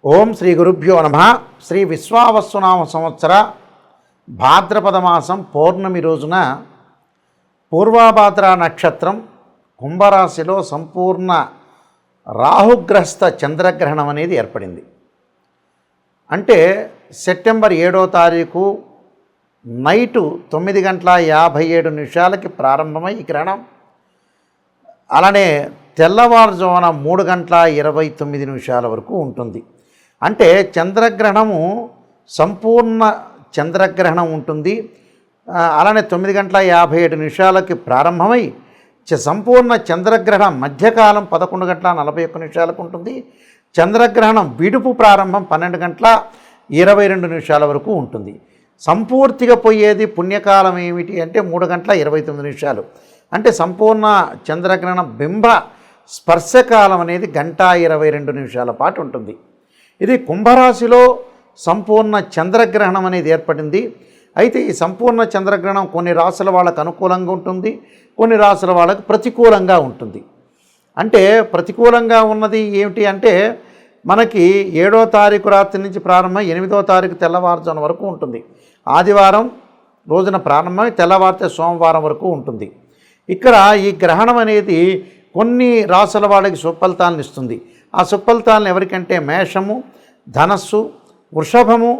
ఓం శ్రీ గురుభ్యో నమః. శ్రీ విశ్వావసునామ సంవత్సర భాద్రపద మాసం పౌర్ణమి రోజున పూర్వభాద్ర నక్షత్రం కుంభరాశిలో సంపూర్ణ రాహుగ్రస్త చంద్రగ్రహణం అనేది ఏర్పడింది. అంటే సెప్టెంబర్ 7వ తారీఖు నైటు 9:57 ప్రారంభమై ఈ గ్రహణం అలానే తెల్లవారుజామున 3:29 వరకు ఉంటుంది. అంటే చంద్రగ్రహణము సంపూర్ణ చంద్రగ్రహణం ఉంటుంది. అలానే 9:57 ప్రారంభమై సంపూర్ణ చంద్రగ్రహణం మధ్యకాలం 11:41 ఉంటుంది. చంద్రగ్రహణం విడుపు ప్రారంభం 12:22 వరకు ఉంటుంది. సంపూర్తిగా పోయేది పుణ్యకాలం ఏమిటి అంటే 3:29. అంటే సంపూర్ణ చంద్రగ్రహణ బింబ స్పర్శకాలం అనేది 1:22 పాటు ఉంటుంది. ఇది కుంభరాశిలో సంపూర్ణ చంద్రగ్రహణం అనేది ఏర్పడింది. అయితే ఈ సంపూర్ణ చంద్రగ్రహణం కొన్ని రాశుల వాళ్ళకు అనుకూలంగా ఉంటుంది, కొన్ని రాశుల వాళ్ళకు ప్రతికూలంగా ఉంటుంది. అంటే ప్రతికూలంగా ఉన్నది ఏమిటి అంటే మనకి 7వ తారీఖు రాత్రి నుంచి ప్రారంభమై 8వ తారీఖు తెల్లవారుజామున వరకు ఉంటుంది. ఆదివారం రోజున ప్రారంభమై తెల్లవారితే సోమవారం వరకు ఉంటుంది. ఇక్కడ ఈ గ్రహణం అనేది కొన్ని రాశుల వాళ్ళకి సుఫలితాలను ఇస్తుంది. ఆ సుఫలితాలను ఎవరికంటే మేషము, ధనస్సు, వృషభము,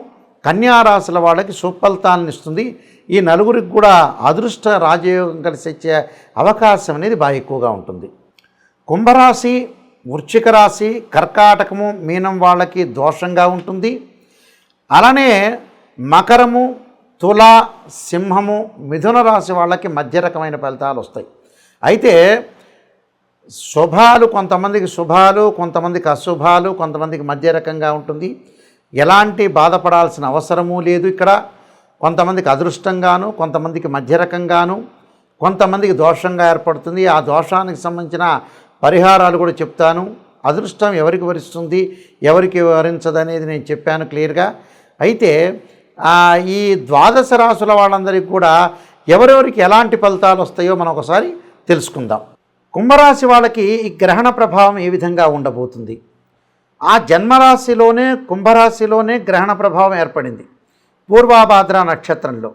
కన్యా రాశుల వాళ్ళకి సుఫలితాలను ఇస్తుంది. ఈ నలుగురికి కూడా అదృష్ట రాజయోగం కలిసి వచ్చే అవకాశం అనేది బాగా ఎక్కువగా ఉంటుంది. కుంభరాశి, వృశ్చిక రాశి, కర్కాటకము, మీనం వాళ్ళకి దోషంగా ఉంటుంది. అలానే మకరము, తుల, సింహము, మిథున రాశి వాళ్ళకి మధ్య రకమైన ఫలితాలు వస్తాయి. అయితే శుభాలు కొంతమందికి శుభాలు, కొంతమందికి అశుభాలు, కొంతమందికి మధ్య రకంగా ఉంటుంది. ఎలాంటి బాధపడాల్సిన అవసరమూ లేదు. ఇక్కడ కొంతమందికి అదృష్టంగాను, కొంతమందికి మధ్య రకంగాను, కొంతమందికి దోషంగా ఏర్పడుతుంది. ఆ దోషానికి సంబంధించిన పరిహారాలు కూడా చెప్తాను. అదృష్టం ఎవరికి వరిస్తుంది, ఎవరికి వరించదు అనేది నేను చెప్పాను క్లియర్గా. అయితే ఈ ద్వాదశ రాశుల వాళ్ళందరికీ కూడా ఎవరెవరికి ఎలాంటి ఫలితాలు వస్తాయో మనం ఒకసారి తెలుసుకుందాం. కుంభరాశి వాళ్ళకి ఈ గ్రహణ ప్రభావం ఏ విధంగా ఉండబోతుంది? ఆ జన్మరాశిలోనే కుంభరాశిలోనే గ్రహణ ప్రభావం ఏర్పడింది. పూర్వభాద్ర నక్షత్రంలో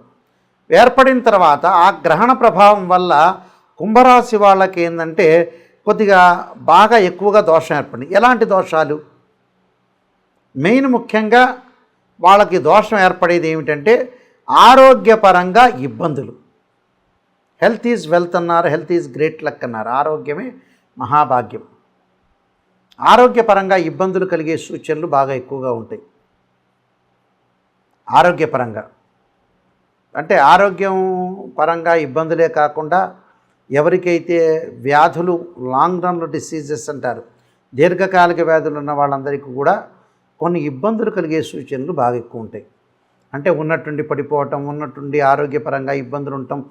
ఏర్పడిన తర్వాత ఆ గ్రహణ ప్రభావం వల్ల కుంభరాశి వాళ్ళకి ఏంటంటే కొద్దిగా బాగా ఎక్కువగా దోషం ఏర్పడింది. ఎలాంటి దోషాలు? మెయిన్ ముఖ్యంగా వాళ్ళకి దోషం ఏర్పడేది ఏమిటంటే ఆరోగ్యపరంగా ఇబ్బందులు. హెల్త్ ఈజ్ వెల్త్ అన్నారు, హెల్త్ ఈజ్ గ్రేట్ లక్ అన్నారు. ఆరోగ్యమే మహాభాగ్యం. ఆరోగ్యపరంగా ఇబ్బందులు కలిగే సూచనలు బాగా ఎక్కువగా ఉంటాయి. ఆరోగ్యపరంగా అంటే ఆరోగ్యం పరంగా ఇబ్బందులే కాకుండా ఎవరికైతే వ్యాధులు లాంగ్ రన్లో డిసీజెస్ అంటారు, దీర్ఘకాలిక వ్యాధులు ఉన్న వాళ్ళందరికీ కూడా కొన్ని ఇబ్బందులు కలిగే సూచనలు బాగా ఎక్కువ ఉంటాయి. అంటే ఉన్నట్టుండి పడిపోవటం, ఉన్నట్టుండి ఆరోగ్యపరంగా ఇబ్బందులు ఉండటం,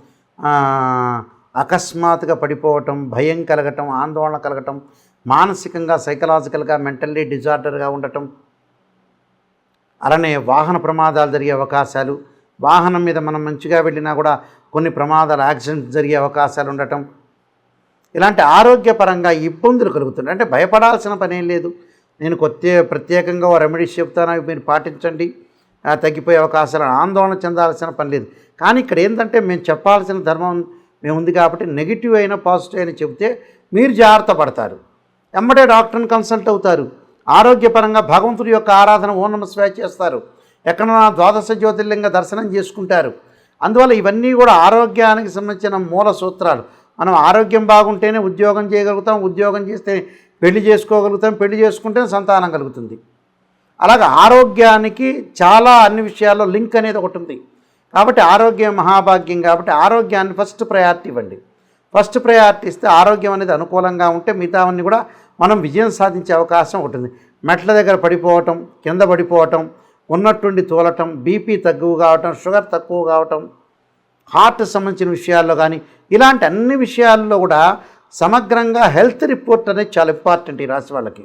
అకస్మాత్తుగా పడిపోవటం, భయం కలగటం, ఆందోళన కలగటం, మానసికంగా సైకలాజికల్గా మెంటల్లీ డిజార్డర్గా ఉండటం, అలానే వాహన ప్రమాదాలు జరిగే అవకాశాలు, వాహనం మీద మనం మంచిగా వెళ్ళినా కూడా కొన్ని ప్రమాదాలు యాక్సిడెంట్స్ జరిగే అవకాశాలు ఉండటం, ఇలాంటి ఆరోగ్యపరంగా ఇబ్బందులు కలుగుతున్నాయి. అంటే భయపడాల్సిన పని ఏం లేదు. నేను ప్రత్యేకంగా రెమెడీస్ చెప్తాను, అవి మీరు పాటించండి, తగ్గిపోయే అవకాశాలు, ఆందోళన చెందాల్సిన పని లేదు. కానీ ఇక్కడ ఏంటంటే మేము చెప్పాల్సిన ధర్మం మేము ఉంది కాబట్టి నెగిటివ్ అయినా పాజిటివ్ అయినా చెబితే మీరు జాగ్రత్త పడతారు. ఎమ్మటే డాక్టర్ని కన్సల్ట్ అవుతారు. ఆరోగ్యపరంగా భగవంతుడి యొక్క ఆరాధన ఓం నమః శివాయ చేస్తారు. ఎక్కడన్నా ద్వాదశ జ్యోతిర్లింగ దర్శనం చేసుకుంటారు. అందువల్ల ఇవన్నీ కూడా ఆరోగ్యానికి సంబంధించిన మూల సూత్రాలు. మనం ఆరోగ్యం బాగుంటేనే ఉద్యోగం చేయగలుగుతాం, ఉద్యోగం చేస్తే పెళ్లి చేసుకోగలుగుతాం, పెళ్లి చేసుకుంటే సంతానం కలుగుతుంది. అలాగే ఆరోగ్యానికి చాలా అన్ని విషయాల్లో లింక్ అనేది ఒకటి ఉంది. కాబట్టి ఆరోగ్యం మహాభాగ్యం. కాబట్టి ఆరోగ్యాన్ని ఫస్ట్ ప్రయారిటీ ఇవ్వండి. ఫస్ట్ ప్రయారిటీ ఇస్తే ఆరోగ్యం అనేది అనుకూలంగా ఉంటే మిగతావన్నీ కూడా మనం విజయం సాధించే అవకాశం ఉంటుంది. మెట్ల దగ్గర పడిపోవటం, కింద పడిపోవటం, ఉన్నట్టుండి తూలటం, బీపీ తక్కువ కావటం, షుగర్ తక్కువ కావటం, హార్ట్ సంబంధించిన విషయాల్లో కానీ ఇలాంటి అన్ని విషయాల్లో కూడా సమగ్రంగా హెల్త్ రిపోర్ట్ అనేది చాలా ఇంపార్టెంట్ ఈ రాశి వాళ్ళకి.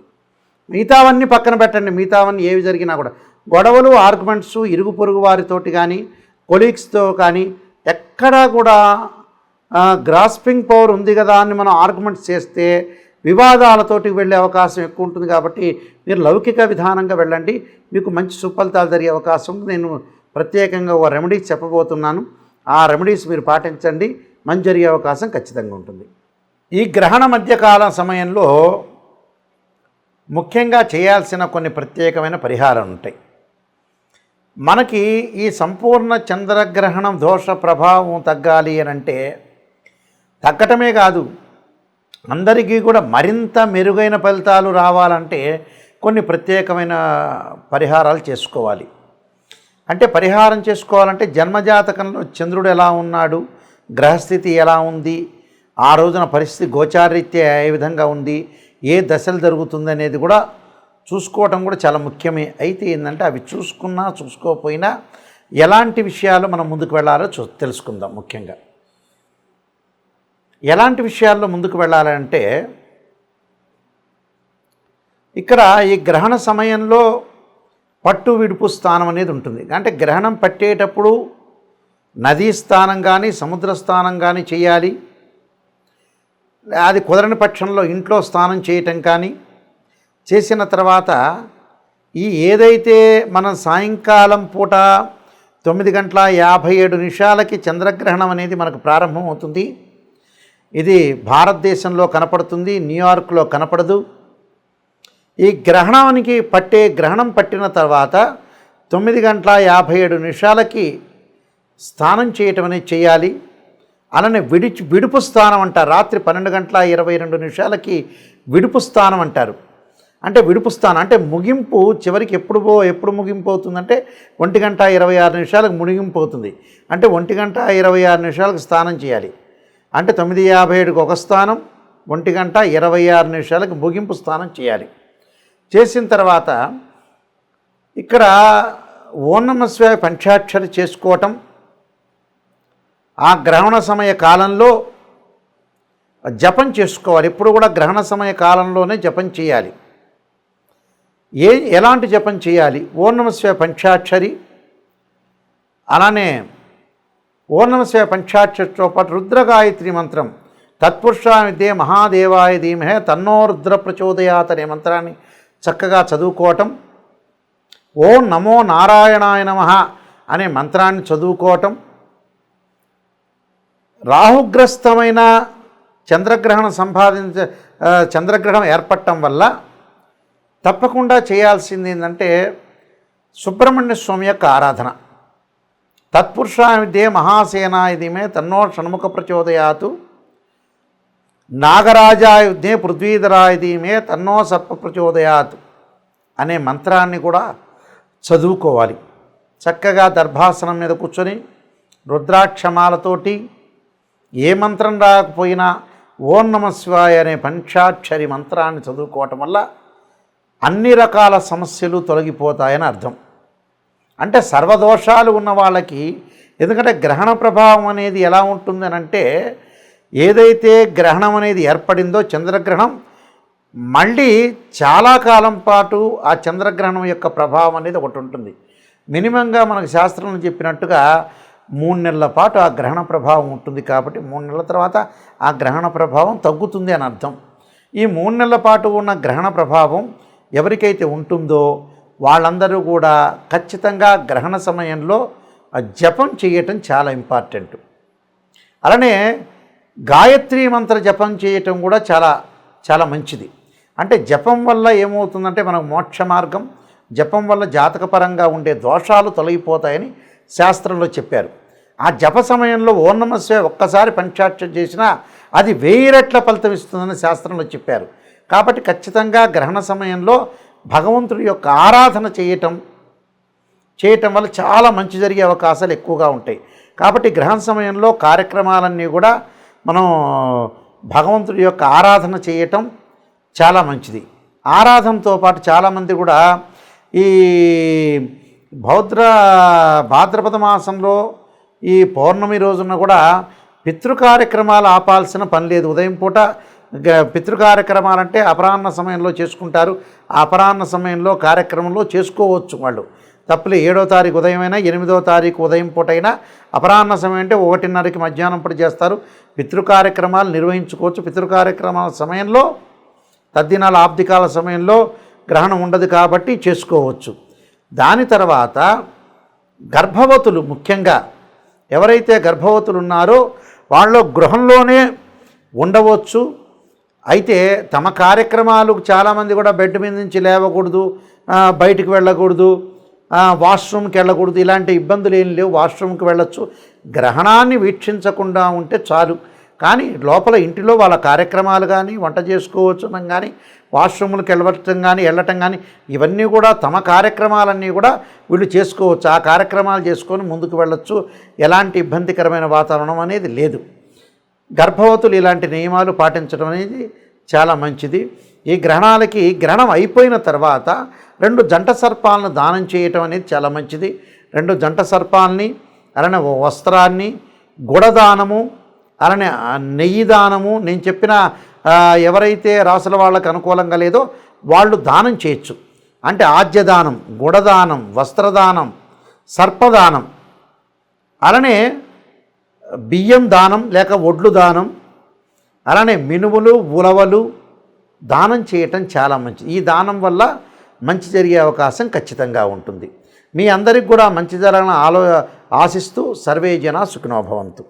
మిగతావన్నీ పక్కన పెట్టండి. మిగతావన్నీ ఏవి జరిగినా కూడా గొడవలు, ఆర్గ్యుమెంట్స్ ఇరుగు పొరుగు వారితోటి కానీ కొలీగ్స్తో కానీ ఎక్కడా కూడా గ్రాస్పింగ్ పవర్ ఉంది కదా అని మనం ఆర్గ్యుమెంట్స్ చేస్తే వివాదాలతోటి వెళ్ళే అవకాశం ఎక్కువ ఉంటుంది. కాబట్టి మీరు లౌకిక విధానంగా వెళ్ళండి, మీకు మంచి సుఫలితాలు జరిగే అవకాశం ఉంది. నేను ప్రత్యేకంగా ఒక రెమెడీస్ చెప్పబోతున్నాను. ఆ రెమెడీస్ మీరు పాటించండి, మంచి జరిగే అవకాశం ఖచ్చితంగా ఉంటుంది. ఈ గ్రహణ మధ్యకాల సమయంలో ముఖ్యంగా చేయాల్సిన కొన్ని ప్రత్యేకమైన పరిహారాలు ఉంటాయి. మనకి ఈ సంపూర్ణ చంద్రగ్రహణం దోష ప్రభావం తగ్గాలి అని అంటే తగ్గటమే కాదు, అందరికీ కూడా మరింత మెరుగైన ఫలితాలు రావాలంటే కొన్ని ప్రత్యేకమైన పరిహారాలు చేసుకోవాలి. అంటే పరిహారం చేసుకోవాలంటే జన్మజాతకంలో చంద్రుడు ఎలా ఉన్నాడు, గ్రహస్థితి ఎలా ఉంది, ఆ రోజున పరిస్థితి గోచారీత్యా ఏ విధంగా ఉంది, ఏ దశలు జరుగుతుంది అనేది కూడా చూసుకోవటం కూడా చాలా ముఖ్యమే. అయితే ఏంటంటే అవి చూసుకున్నా చూసుకోకపోయినా ఎలాంటి విషయాలు మనం ముందుకు వెళ్ళాలో తెలుసుకుందాం. ముఖ్యంగా ఎలాంటి విషయాల్లో ముందుకు వెళ్ళాలంటే ఇక్కడ ఈ గ్రహణ సమయంలో పట్టు విడుపు స్థానం అనేది ఉంటుంది. అంటే గ్రహణం పట్టేటప్పుడు నదీ స్థానం కానీ సముద్ర స్థానం కానీ చేయాలి. అది కుదరని పక్షంలో ఇంట్లో స్నానం చేయటం కానీ చేసిన తర్వాత ఏదైతే మనం సాయంకాలం పూట 9:57 చంద్రగ్రహణం అనేది మనకు ప్రారంభం అవుతుంది. ఇది భారతదేశంలో కనపడుతుంది, న్యూయార్క్లో కనపడదు. ఈ గ్రహణం పట్టిన తర్వాత 9:57 స్నానం చేయటం అనేది చేయాలి. అలానే విడుపు స్థానం అంటారు. రాత్రి 12:22 విడుపు స్థానం అంటారు. అంటే విడుపు స్థానం అంటే ముగింపు చివరికి ఎప్పుడు ముగింపు అవుతుందంటే 1:26 ముగింపు అవుతుంది. అంటే 1:26 స్నానం చేయాలి. అంటే 9:57 ఒక స్థానం, 1:26 ముగింపు స్నానం చేయాలి. చేసిన తర్వాత ఇక్కడ ఓం నమః శివాయ పంచాక్షరి చేసుకోవటం, ఆ గ్రహణ సమయ కాలంలో జపం చేసుకోవాలి. ఎప్పుడు కూడా గ్రహణ సమయ కాలంలోనే జపం చేయాలి. ఎలాంటి జపం చేయాలి? ఓం నమః శివాయ పంచాక్షరి, అలానే ఓం నమః శివాయ పంచాక్షరితో పాటు రుద్రగాయత్రి మంత్రం, తత్పురుషాయ విద్యే మహాదేవాయ ధీమహే తన్నో రుద్ర ప్రచోదయాత్ అనే మంత్రాన్ని చక్కగా చదువుకోవటం, ఓం నమో నారాయణాయ నమః అనే మంత్రాన్ని చదువుకోవటం, రాహుగ్రస్తమైన చంద్రగ్రహణం ఏర్పడటం వల్ల తప్పకుండా చేయాల్సింది ఏంటంటే సుబ్రహ్మణ్య స్వామి యొక్క ఆరాధన. తత్పురుషాయ విద్యే మహాసేనాయ ధీమహే తన్నో షణ్ముఖ ప్రచోదయాత్, నాగరాజాయ విద్యే పృథ్వీధరాయ ధీమహే తన్నో సర్ప ప్రచోదయాత్ అనే మంత్రాన్ని కూడా చదువుకోవాలి. చక్కగా దర్భాసనం మీద కూర్చొని రుద్రాక్షమాలతోటి ఏ మంత్రం రాకపోయినా ఓం నమః శివాయ అనే పంచాక్షరి మంత్రాన్ని చదువుకోవటం వల్ల అన్ని రకాల సమస్యలు తొలగిపోతాయని అర్థం. అంటే సర్వదోషాలు ఉన్న వాళ్ళకి, ఎందుకంటే గ్రహణ ప్రభావం అనేది ఎలా ఉంటుందని అంటే ఏదైతే గ్రహణం అనేది ఏర్పడిందో చంద్రగ్రహణం, మళ్ళీ చాలా కాలం పాటు ఆ చంద్రగ్రహణం యొక్క ప్రభావం అనేది ఒకటి ఉంటుంది. మినిమంగా మనకు శాస్త్రంలో చెప్పినట్టుగా 3 నెలల పాటు ఆ గ్రహణ ప్రభావం ఉంటుంది. కాబట్టి 3 నెలల తర్వాత ఆ గ్రహణ ప్రభావం తగ్గుతుంది అని అర్థం. ఈ 3 నెలల పాటు ఉన్న గ్రహణ ప్రభావం ఎవరికైతే ఉంటుందో వాళ్ళందరూ కూడా ఖచ్చితంగా గ్రహణ సమయంలో జపం చేయటం చాలా ఇంపార్టెంట్. అలానే గాయత్రి మంత్ర జపం చేయటం కూడా చాలా చాలా మంచిది. అంటే జపం వల్ల ఏమవుతుందంటే మనకు మోక్ష మార్గం, జపం వల్ల జాతకపరంగా ఉండే దోషాలు తొలగిపోతాయని శాస్త్రంలో చెప్పారు. ఆ జప సమయంలో ఓం నమః శివాయ ఒక్కసారి పంచాక్షరి చేసినా అది 1000 రెట్ల ఫలితం ఇస్తుందని శాస్త్రంలో చెప్పారు. కాబట్టి ఖచ్చితంగా గ్రహణ సమయంలో భగవంతుడి యొక్క ఆరాధన చేయటం వల్ల చాలా మంచి జరిగే అవకాశాలు ఎక్కువగా ఉంటాయి. కాబట్టి గ్రహణ సమయంలో కార్యక్రమాలన్నీ కూడా మనం భగవంతుడి యొక్క ఆరాధన చేయటం చాలా మంచిది. ఆరాధనతో పాటు చాలామంది కూడా ఈ భాద్రపద మాసంలో ఈ పౌర్ణమి రోజున కూడా పితృ కార్యక్రమాలు ఆపాల్సిన పని లేదు. ఉదయం పూట పితృ కార్యక్రమాలంటే అపరాహ్న సమయంలో చేసుకుంటారు. ఆ అపరాహ్న సమయంలో కార్యక్రమంలో చేసుకోవచ్చు వాళ్ళు, తప్పలే. 7వ తారీఖు ఉదయం అయినా 8వ తారీఖు ఉదయం పూట అయినా, అపరాహ్న సమయం అంటే 1:30కి మధ్యాహ్నం పూట చేస్తారు. పితృ కార్యక్రమాలు నిర్వహించుకోవచ్చు. పితృ కార్యక్రమాల సమయంలో తద్దినాల ఆబ్దికాల సమయంలో గ్రహణం ఉండదు కాబట్టి చేసుకోవచ్చు. దాని తర్వాత గర్భవతులు, ముఖ్యంగా ఎవరైతే గర్భవతులు ఉన్నారో వాళ్ళు గృహంలోనే ఉండవచ్చు. అయితే తమ కార్యక్రమాలు చాలామంది కూడా బెడ్ మీద నుంచి లేవకూడదు, బయటికి వెళ్ళకూడదు, వాష్రూమ్కి వెళ్ళకూడదు, ఇలాంటి ఇబ్బందులు ఏం లేవు. వాష్రూమ్కి వెళ్ళొచ్చు, గ్రహణాన్ని వీక్షించకుండా ఉంటే చాలు. కానీ లోపల ఇంటిలో వాళ్ళ కార్యక్రమాలు కానీ, వంట చేసుకోవచ్చు కానీ, వాష్రూమ్లకు వెళ్ళటం కానీ ఇవన్నీ కూడా తమ కార్యక్రమాలన్నీ కూడా వీళ్ళు చేసుకోవచ్చు. ఆ కార్యక్రమాలు చేసుకొని ముందుకు వెళ్ళొచ్చు. ఎలాంటి ఇబ్బందికరమైన వాతావరణం అనేది లేదు. గర్భవతులు ఇలాంటి నియమాలు పాటించడం అనేది చాలా మంచిది. ఈ గ్రహణం అయిపోయిన తర్వాత 2 జంట సర్పాలను దానం చేయటం అనేది చాలా మంచిది. 2 జంట సర్పాలని, అలానే వస్త్రాన్ని, గుడదానము, అలానే నెయ్యి దానము, నేను చెప్పిన ఎవరైతే రాసుల వాళ్ళకు అనుకూలంగా లేదో వాళ్ళు దానం చేయొచ్చు. అంటే ఆజ్యదానం, గుడదానం, వస్త్రదానం, సర్పదానం, అలానే బియ్యం దానం లేక ఒడ్లు దానం, అలానే మినుములు, ఉలవలు దానం చేయటం చాలా మంచిది. ఈ దానం వల్ల మంచి జరిగే అవకాశం ఖచ్చితంగా ఉంటుంది. మీ అందరికి కూడా మంచి జరగాలని ఆశిస్తూ సర్వే జనా సుఖినో భవంతు.